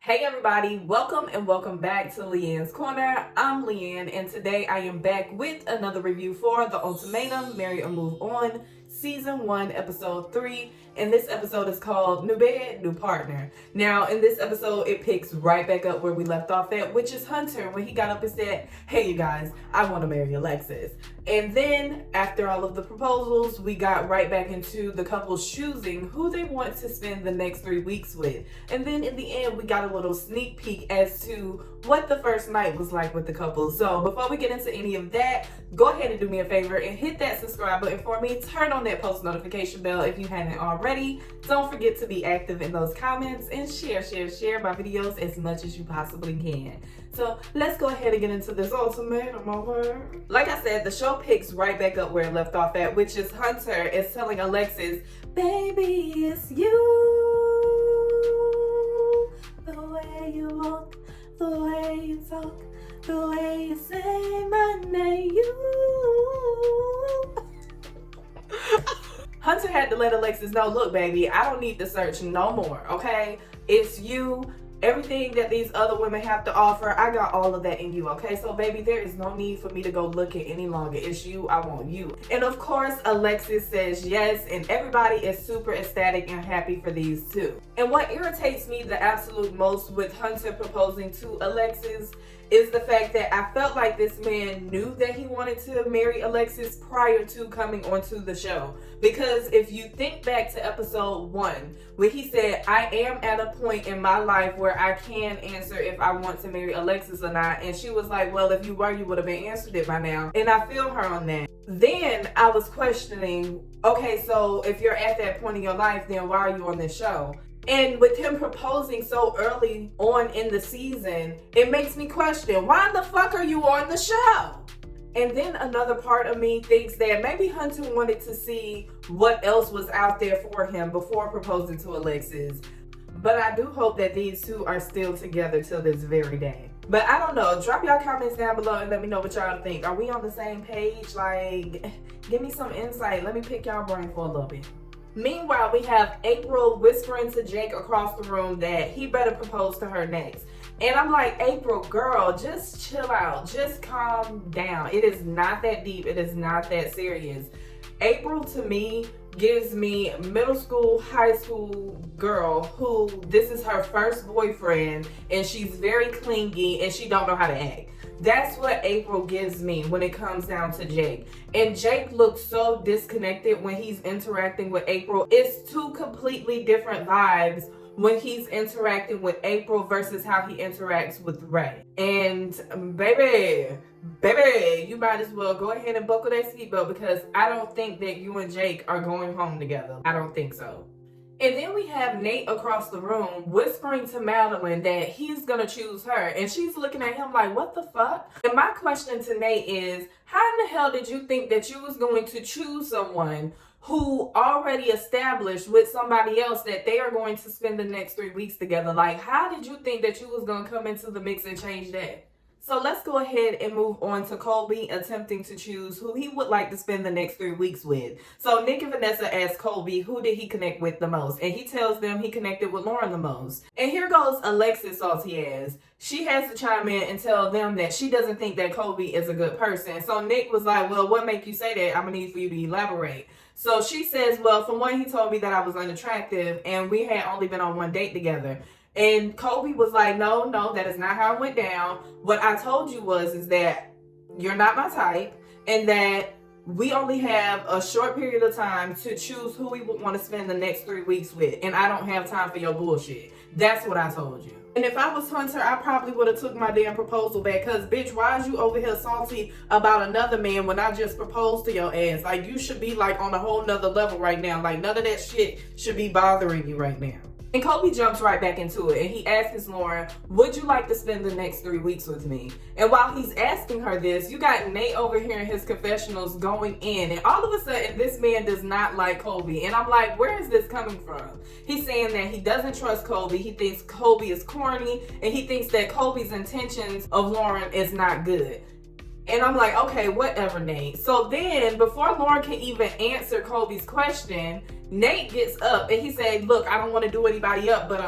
Hey everybody, welcome and welcome back to Leanne's Corner. I'm Leanne and today I am back with another review for The Ultimatum, Marry or Move On, Season 1, Episode 3. And this episode is called New Bed, New Partner. Now in this episode it picks right back up where we left off at, which is Hunter when he got up and said, hey you guys, I want to marry Alexis. And then after all of the proposals, we got right back into the couples choosing who they want to spend the next 3 weeks with. And then in the end, we got a little sneak peek as to what the first night was like with the couple. So before we get into any of that, go ahead and do me a favor and hit that subscribe button for me. Turn on that post notification bell if you haven't already. Don't forget to be active in those comments and share my videos as much as you possibly can. So let's go ahead and get into this ultimatum over. Like I said, the show picks right back up where it left off at, which is Hunter is telling Alexis, baby, it's you. The way you walk, the way you talk, the way you say my name, you. Hunter had to let Alexis know, look baby, I don't need to search no more, okay? It's you. Everything that these other women have to offer, I got all of that in you, okay? So baby, there is no need for me to go looking any longer. It's you, I want you. And of course, Alexis says yes, and everybody is super ecstatic and happy for these two. And what irritates me the absolute most with Hunter proposing to Alexis is the fact that I felt like this man knew that he wanted to marry Alexis prior to coming onto the show. Because if you think back to episode 1, where he said, I am at a point in my life where I can answer if I want to marry Alexis or not. And she was like, well, if you were, you would have been answered it by now. And I feel her on that. Then I was questioning, okay, so if you're at that point in your life, then why are you on this show? And with him proposing so early on in the season, it makes me question, why the fuck are you on the show? And then another part of me thinks that maybe Hunter wanted to see what else was out there for him before proposing to Alexis. But I do hope that these two are still together till this very day. But I don't know. Drop y'all comments down below and let me know what y'all think. Are we on the same page? Like, give me some insight. Let me pick y'all brain for a little bit. Meanwhile, we have April whispering to Jake across the room that he better propose to her next. And I'm like, April, girl, just chill out. Just calm down. It is not that deep. It is not that serious. April, to me, gives me middle school, high school girl who this is her first boyfriend and she's very clingy and she don't know how to act. That's what April gives me when it comes down to Jake. And Jake looks so disconnected when he's interacting with April. It's two completely different vibes when he's interacting with April versus how he interacts with Ray. And baby, you might as well go ahead and buckle that seatbelt because I don't think that you and Jake are going home together. I don't think so. And then we have Nate across the room whispering to Madeline that he's gonna choose her. And she's looking at him like, what the fuck? And my question to Nate is, how in the hell did you think that you was going to choose someone who already established with somebody else that they are going to spend the next 3 weeks together? Like, how did you think that you was gonna come into the mix and change that? So let's go ahead and move on to Colby attempting to choose who he would like to spend the next 3 weeks with. So Nick and Vanessa asked Colby who did he connect with the most. And he tells them he connected with Lauren the most. And here goes Alexis salty ass. She has to chime in and tell them that she doesn't think that Colby is a good person. So Nick was like, well, what make you say that? I'm gonna need for you to elaborate. So she says, well, for one, he told me that I was unattractive and we had only been on 1 date together. And Colby was like, no, that is not how it went down. What I told you is that you're not my type and that we only have a short period of time to choose who we would want to spend the next 3 weeks with. And I don't have time for your bullshit. That's what I told you. And if I was Hunter, I probably would have took my damn proposal back. Because, bitch, why is you over here salty about another man when I just proposed to your ass? Like, you should be, like, on a whole nother level right now. Like, none of that shit should be bothering you right now. And Colby jumps right back into it and he asks Lauren, would you like to spend the next 3 weeks with me? And while he's asking her this, you got Nate over here in his confessionals going in. And all of a sudden, this man does not like Colby. And I'm like, where is this coming from? He's saying that he doesn't trust Colby. He thinks Colby is corny. And he thinks that Colby's intentions of Lauren is not good. And I'm like, okay, whatever, Nate. So then, before Lauren can even answer Colby's question, Nate gets up and he said, look, I don't want to do anybody up, but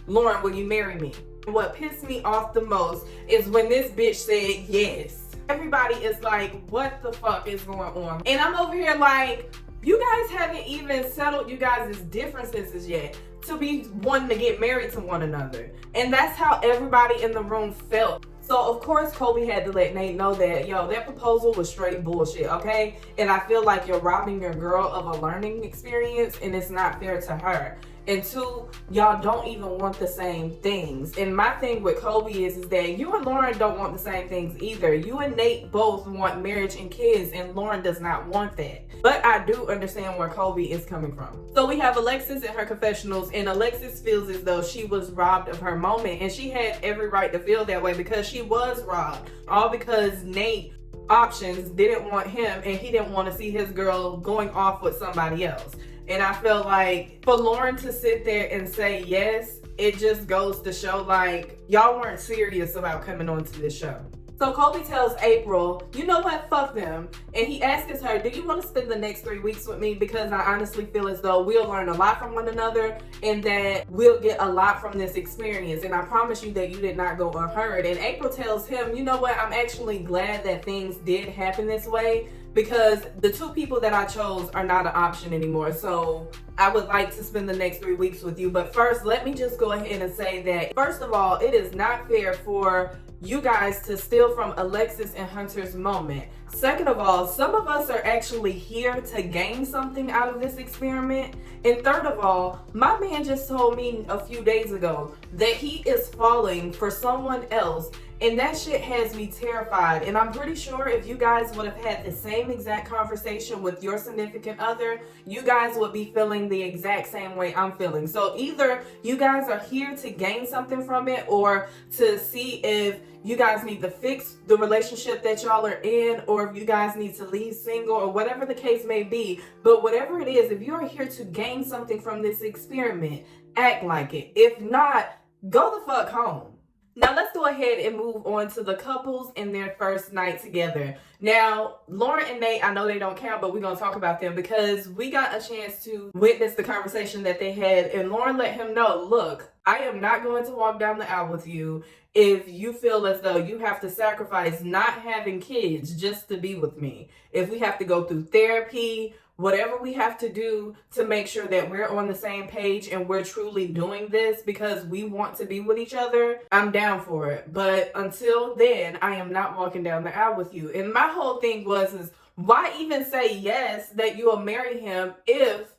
Lauren, will you marry me? What pissed me off the most is when this bitch said yes. Everybody is like, what the fuck is going on? And I'm over here like, you guys haven't even settled you guys' differences yet to be wanting to get married to one another. And that's how everybody in the room felt. So of course Kobe had to let Nate know that, yo, that proposal was straight bullshit, okay? And I feel like you're robbing your girl of a learning experience and it's not fair to her. And two, y'all don't even want the same things. And my thing with Kobe is that you and Lauren don't want the same things either. You and Nate both want marriage and kids, and Lauren does not want that. But I do understand where Kobe is coming from. So we have Alexis in her confessionals, and Alexis feels as though she was robbed of her moment, and she had every right to feel that way because she was robbed. All because Nate options didn't want him, and he didn't want to see his girl going off with somebody else. And I feel like for Lauren to sit there and say yes, it just goes to show like y'all weren't serious about coming onto this show. So Kobe tells April, you know what, fuck them. And he asks her, do you want to spend the next 3 weeks with me? Because I honestly feel as though we'll learn a lot from one another and that we'll get a lot from this experience. And I promise you that you did not go unheard. And April tells him, you know what, I'm actually glad that things did happen this way, because the two people that I chose are not an option anymore. So I would like to spend the next 3 weeks with you. But first, let me just go ahead and say that, first of all, it is not fair for you guys to steal from Alexis and Hunter's moment. Second of all, some of us are actually here to gain something out of this experiment. And third of all, my man just told me a few days ago that he is falling for someone else. And that shit has me terrified. And I'm pretty sure if you guys would have had the same exact conversation with your significant other, you guys would be feeling the exact same way I'm feeling. So either you guys are here to gain something from it, or to see if you guys need to fix the relationship that y'all are in, or if you guys need to leave single, or whatever the case may be. But whatever it is, if you're here to gain something from this experiment, act like it. If not, go the fuck home. Now let's go ahead and move on to the couples in their first night together. Now, Lauren and Nate, I know they don't count, but we're going to talk about them because we got a chance to witness the conversation that they had. And Lauren let him know, look, I am not going to walk down the aisle with you if you feel as though you have to sacrifice not having kids just to be with me. If we have to go through therapy, whatever we have to do to make sure that we're on the same page and we're truly doing this because we want to be with each other, I'm down for it. But until then, I am not walking down the aisle with you. And my whole thing is why even say yes that you'll marry him if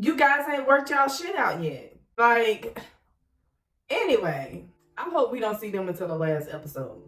you guys ain't worked y'all shit out yet? Like, anyway, I hope we don't see them until the last episode.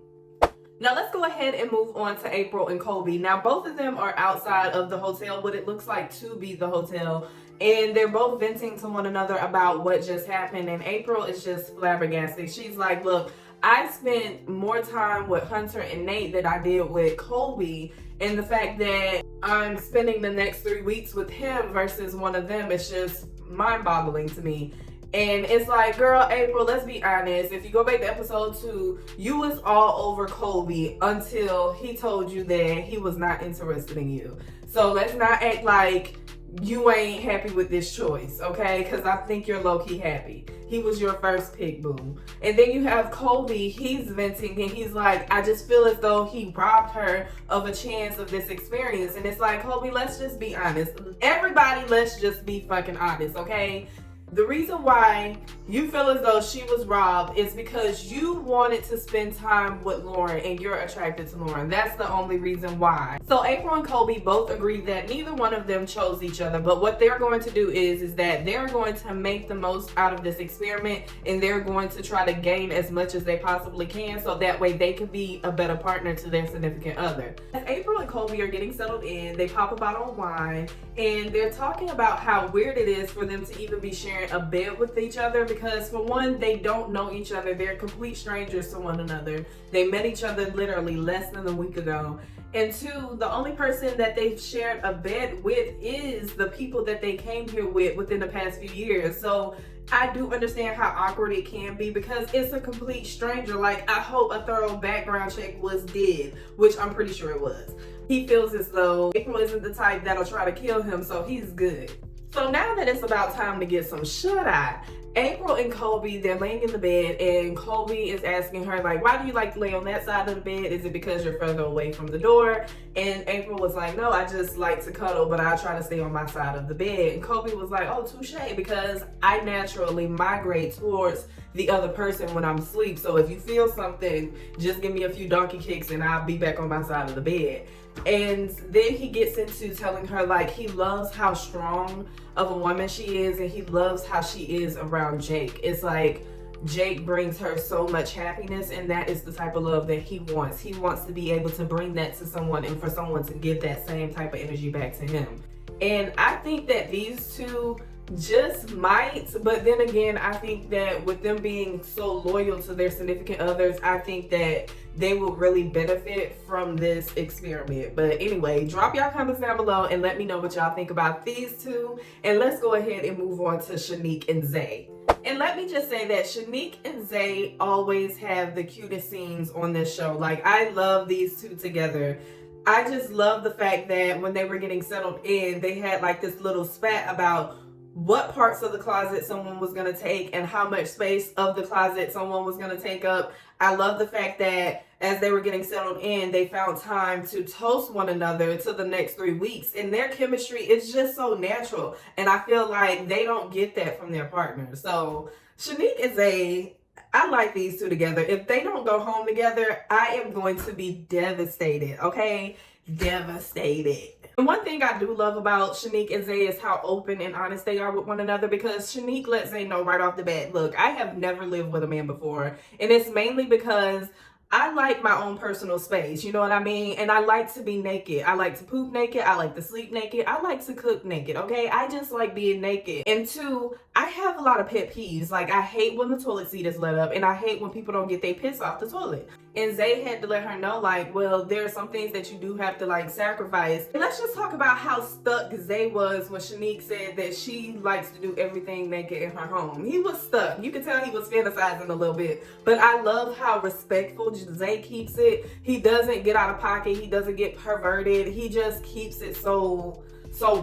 Now let's go ahead and move on to April and Kobe. Now both of them are outside of the hotel, what it looks like to be the hotel, and they're both venting to one another about what just happened. And April is just flabbergasted. She's like, look, I spent more time with Hunter and Nate than I did with Kobe, and the fact that I'm spending the next 3 weeks with him versus one of them is just mind-boggling to me. And it's like, girl, April, let's be honest. If you go back to episode 2, you was all over Kobe until he told you that he was not interested in you. So let's not act like you ain't happy with this choice, okay? Because I think you're low-key happy. He was your first pick, boo. And then you have Kobe, he's venting and he's like, I just feel as though he robbed her of a chance of this experience. And it's like, Kobe, let's just be honest. Everybody, let's just be fucking honest, okay? The reason why you feel as though she was robbed is because you wanted to spend time with Lauren and you're attracted to Lauren. That's the only reason why. So April and Kobe both agreed that neither one of them chose each other, but what they're going to do is that they're going to make the most out of this experiment and they're going to try to gain as much as they possibly can so that way they can be a better partner to their significant other. As April and Kobe are getting settled in, they pop a bottle of wine and they're talking about how weird it is for them to even be sharing a bed with each other because for one, they don't know each other. They're complete strangers to one another. They met each other literally less than a week ago. And two, the only person that they've shared a bed with is the people that they came here with within the past few years. So I do understand how awkward it can be because it's a complete stranger. Like, I hope a thorough background check was did, which I'm pretty sure it was. He feels as though April isn't the type that'll try to kill him, so he's good. So now that it's about time to get some shut-eye, April and Colby, they're laying in the bed, and Colby is asking her, like, why do you like to lay on that side of the bed? Is it because you're further away from the door? And April was like, no, I just like to cuddle, but I try to stay on my side of the bed. And Colby was like, oh, touche, because I naturally migrate towards the other person when I'm asleep. So if you feel something, just give me a few donkey kicks and I'll be back on my side of the bed. And then he gets into telling her, like, he loves how strong of a woman she is, and he loves how she is around Jake. It's like Jake brings her so much happiness, and that is the type of love that he wants. He wants to be able to bring that to someone, and for someone to give that same type of energy back to him. And I think that these two just might, but then again, I think that with them being so loyal to their significant others, I think that they will really benefit from this experiment. But anyway, drop y'all comments down below and let me know what y'all think about these two. And let's go ahead and move on to Shanique and Zay. And let me just say that Shanique and Zay always have the cutest scenes on this show. Like, I love these two together. I just love the fact that when they were getting settled in, they had like this little spat about what parts of the closet someone was going to take and how much space of the closet someone was going to take up. I love the fact that as they were getting settled in, they found time to toast one another to the next 3 weeks. And their chemistry is just so natural. And I feel like they don't get that from their partners. So Shanique and Zay, I like these two together. If they don't go home together, I am going to be devastated, okay? Devastated. And one thing I do love about Shanique and Zay is how open and honest they are with one another, because Shanique lets Zay know right off the bat, look, I have never lived with a man before. And it's mainly because I like my own personal space, you know what I mean? And I like to be naked. I like to poop naked. I like to sleep naked. I like to cook naked, okay? I just like being naked. And two, I have a lot of pet peeves. Like, I hate when the toilet seat is let up, and I hate when people don't get their piss off the toilet. And Zay had to let her know, like, well, there are some things that you do have to, like, sacrifice. And let's just talk about how stuck Zay was when Shanique said that she likes to do everything naked in her home. He was stuck. You could tell he was fantasizing a little bit. But I love how respectful Zay keeps it. He doesn't get out of pocket. He doesn't get perverted. He just keeps it so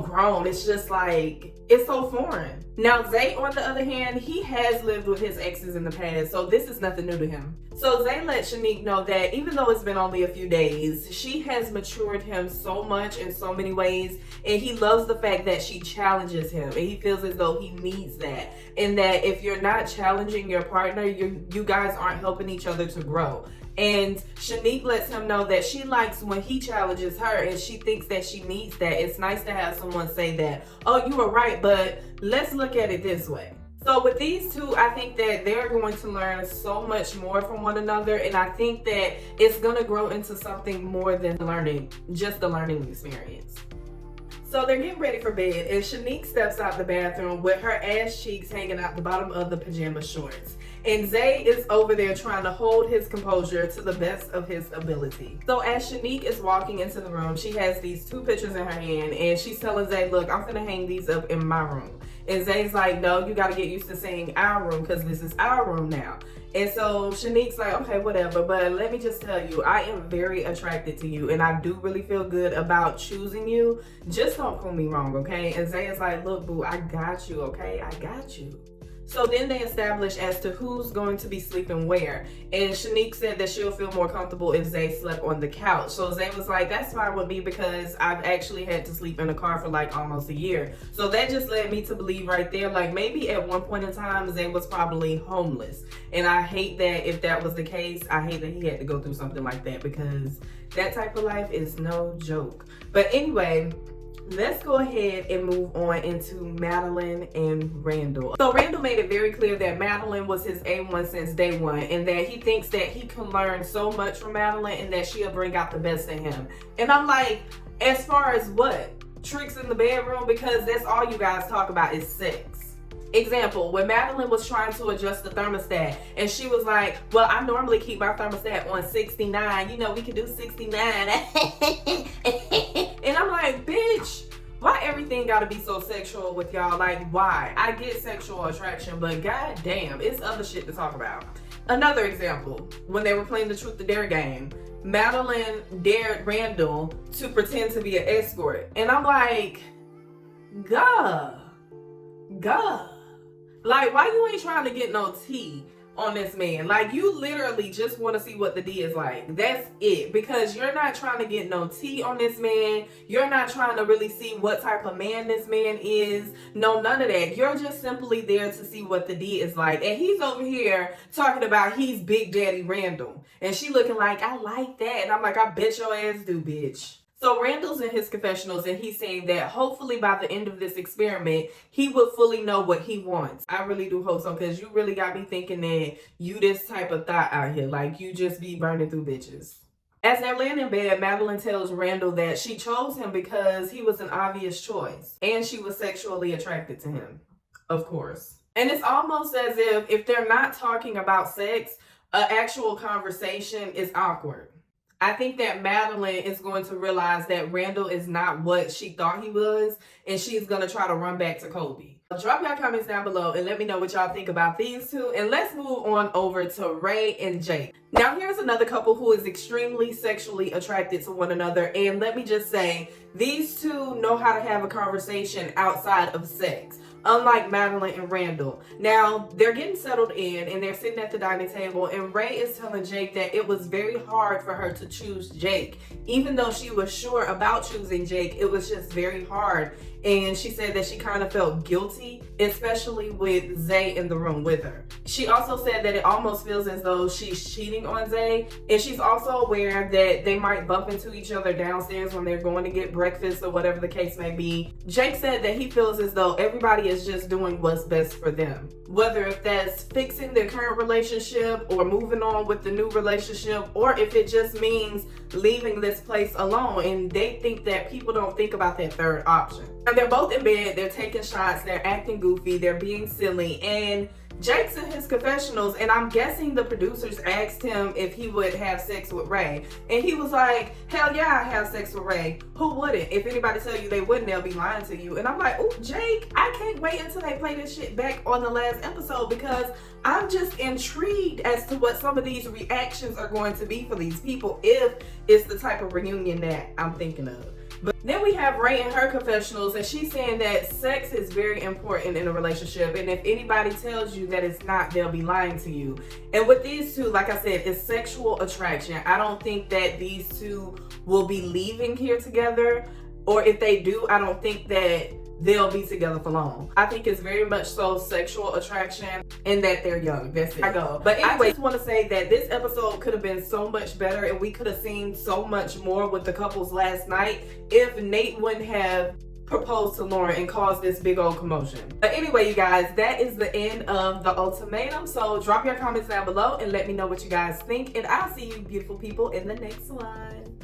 grown. It's just like, it's so foreign. Now, Zay, on the other hand, he has lived with his exes in the past, so this is nothing new to him. So Zay let Shanique know that even though it's been only a few days, she has matured him so much in so many ways, and he loves the fact that she challenges him, and he feels as though he needs that, and that if you're not challenging your partner, you guys aren't helping each other to grow. And Shanique lets him know that she likes when he challenges her, and she thinks that she needs that. It's nice to have someone say that, oh, you were right, but let's look at it this way. So with these two, I think that they're going to learn so much more from one another, and I think that it's going to grow into something more than learning, just a learning experience. So they're getting ready for bed, and Shanique steps out the bathroom with her ass cheeks hanging out the bottom of the pajama shorts. And Zay is over there trying to hold his composure to the best of his ability. So as Shanique is walking into the room, she has these two pictures in her hand, and she's telling Zay, look, I'm gonna hang these up in my room. And Zay's like, no, you gotta get used to saying our room, because this is our room now. And so Shanique's like, okay, whatever, but let me just tell you, I am very attracted to you, and I do really feel good about choosing you. Just don't prove me wrong, okay? And Zay is like, look, boo, I got you, okay? I got you. So then they establish as to who's going to be sleeping where. And Shanique said that she'll feel more comfortable if Zay slept on the couch. So Zay was like, that's fine with me, because I've actually had to sleep in a car for like almost a year. So that just led me to believe right there, like maybe at one point in time, Zay was probably homeless. And I hate that if that was the case. I hate that he had to go through something like that, because that type of life is no joke. But anyway, let's go ahead and move on into Madeline and Randall. So Randall made it very clear that Madeline was his A1 since day one, and that he thinks that he can learn so much from Madeline, and that she'll bring out the best in him. And I'm like, as far as what? Tricks in the bedroom? Because that's all you guys talk about is sex. Example, when Madeline was trying to adjust the thermostat, and she was like, well, I normally keep my thermostat on 69. You know, we can do 69. And I'm like, bitch, why everything gotta be so sexual with y'all? Like, why? I get sexual attraction, but goddamn, it's other shit to talk about. Another example, when they were playing the Truth or Dare game, Madeline dared Randall to pretend to be an escort. And I'm like, God. Like, why you ain't trying to get no tea on this man? Like, you literally just want to see what the D is like. That's it. Because you're not trying to get no tea on this man. You're not trying to really see what type of man this man is. No, none of that. You're just simply there to see what the D is like. And he's over here talking about he's Big Daddy Randall. And she looking like, I like that. And I'm like, I bet your ass do, bitch. So Randall's in his confessionals and he's saying that hopefully by the end of this experiment, he will fully know what he wants. I really do hope so, because you really got me thinking that you this type of thought out here. Like, you just be burning through bitches. As they're laying in bed, Madeline tells Randall that she chose him because he was an obvious choice. And she was sexually attracted to him, of course. And it's almost as if they're not talking about sex, an actual conversation is awkward. I think that Madeline is going to realize that Randall is not what she thought he was, and she's going to try to run back to Kobe. Drop your comments down below and let me know what y'all think about these two. And let's move on over to Ray and Jake. Now, here's another couple who is extremely sexually attracted to one another. And let me just say, these two know how to have a conversation outside of sex, unlike Madeline and Randall. Now, they're getting settled in and they're sitting at the dining table, and Ray is telling Jake that it was very hard for her to choose Jake. Even though she was sure about choosing Jake, it was just very hard. And she said that she kind of felt guilty, especially with Zay in the room with her. She also said that it almost feels as though she's cheating on Zay. And she's also aware that they might bump into each other downstairs when they're going to get breakfast or whatever the case may be. Jake said that he feels as though everybody is just doing what's best for them. Whether if that's fixing their current relationship or moving on with the new relationship, or if it just means leaving this place alone. And they think that people don't think about that third option. And they're both in bed, they're taking shots, they're acting goofy, they're being silly, and Jake's in his confessionals, and I'm guessing the producers asked him if he would have sex with Ray. And he was like, hell yeah, I have sex with Ray. Who wouldn't? If anybody tell you they wouldn't, they'll be lying to you. And I'm like, oh, Jake, I can't wait until they play this shit back on the last episode, because I'm just intrigued as to what some of these reactions are going to be for these people, if it's the type of reunion that I'm thinking of. But then we have Ray in her confessionals, and she's saying that sex is very important in a relationship, and if anybody tells you that it's not, they'll be lying to you. And with these two, like I said, it's sexual attraction. I don't think that these two will be leaving here together, or if they do, I don't think that they'll be together for long. I think it's very much so sexual attraction, and that they're young. That's it. I go. But anyway, I just want to say that this episode could have been so much better, and we could have seen so much more with the couples last night if Nate wouldn't have proposed to Lauren and caused this big old commotion. But anyway, you guys, that is the end of the ultimatum. So drop your comments down below and let me know what you guys think, and I'll see you beautiful people in the next one.